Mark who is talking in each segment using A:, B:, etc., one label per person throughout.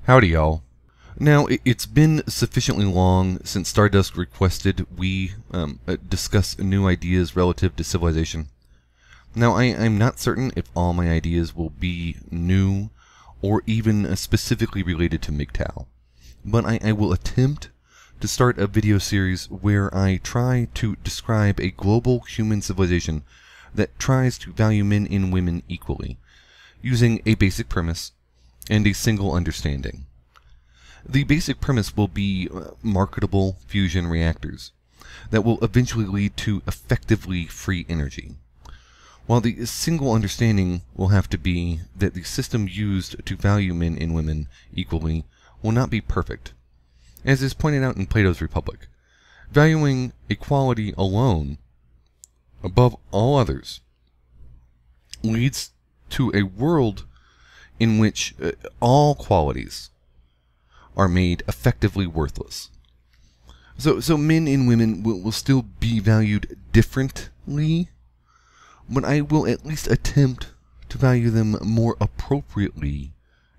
A: Howdy, y'all. Now, it's been sufficiently long since Stardust requested we discuss new ideas relative to civilization. Now, I'm not certain if all my ideas will be new or even specifically related to MGTOW, but I will attempt to start a video series where I try to describe a global human civilization that tries to value men and women equally, using a basic premise and a single understanding. The basic premise will be marketable fusion reactors that will eventually lead to effectively free energy, while the single understanding will have to be that the system used to value men and women equally will not be perfect, as is pointed out in Plato's Republic. Valuing equality alone above all others leads to a world in which all qualities are made effectively worthless. So men and women will still be valued differently, but I will at least attempt to value them more appropriately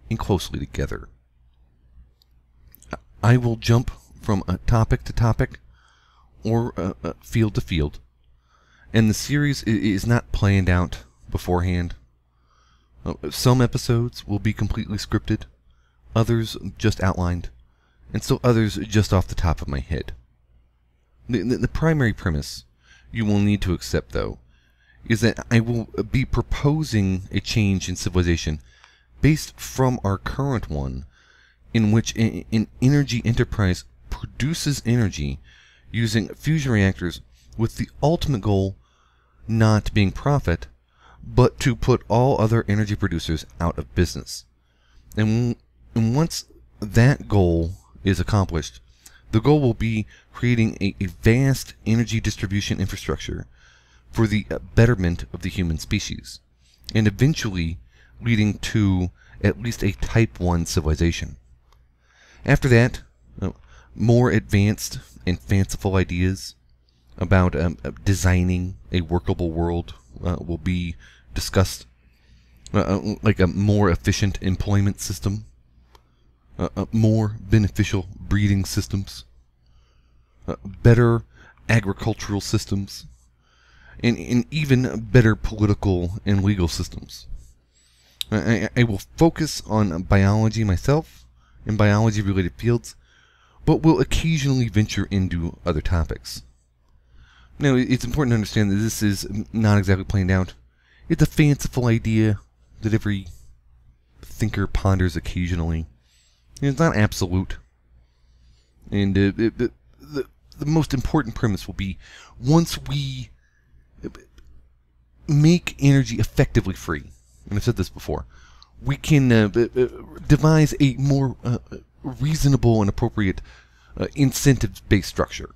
A: and closely together. I will jump from topic to topic or field to field, and the series is not planned out beforehand. Some episodes will be completely scripted, others just outlined, and still others just off the top of my head. The primary premise you will need to accept, though, is that I will be proposing a change in civilization based from our current one, in which an energy enterprise produces energy using fusion reactors with the ultimate goal not being profit, but to put all other energy producers out of business. And once that goal is accomplished, the goal will be creating a vast energy distribution infrastructure for the betterment of the human species, and eventually leading to at least a Type 1 civilization. After that, more advanced and fanciful ideas about designing a workable world will be discussed, like a more efficient employment system, more beneficial breeding systems, better agricultural systems, and even better political and legal systems. I will focus on biology myself and biology-related fields, but will occasionally venture into other topics. Now, it's important to understand that this is not exactly planned out. It's a fanciful idea that every thinker ponders occasionally. It's not absolute. And the most important premise will be, once we make energy effectively free, and I've said this before, we can devise a more reasonable and appropriate incentive-based structure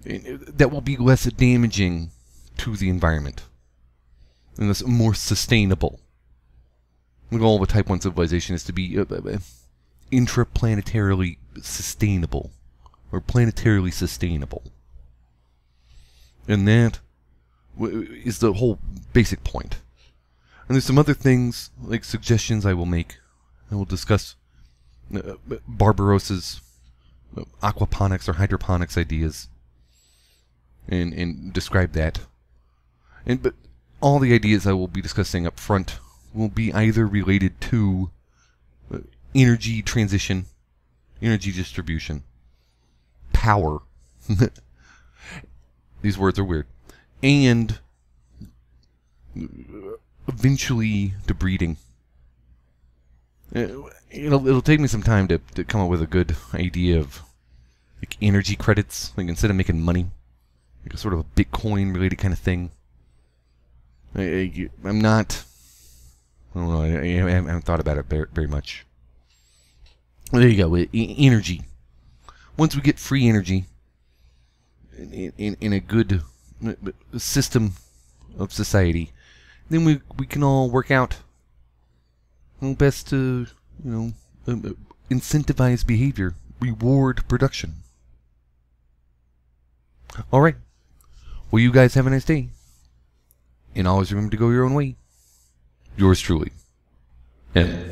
A: that will be less damaging to the environment and thus more sustainable. The goal of a Type 1 civilization is to be intraplanetarily sustainable, or planetarily sustainable. And that is the whole basic point. And there's some other things, like suggestions I will make. I will discuss Barbarossa's aquaponics or hydroponics ideas, and describe that. But all the ideas I will be discussing up front will be either related to energy transition, energy distribution, power. These words are weird. And eventually to breeding. It'll take me some time to come up with a good idea of like energy credits, like instead of making money, like a sort of a Bitcoin related kind of thing. I'm not, I don't know, I haven't thought about it very much. Well, there you go, energy. Once we get free energy in a good system of society, then we can all work out how best to, incentivize behavior, reward production. Alright, well, you guys have a nice day, and always remember to go your own way. Yours truly, M.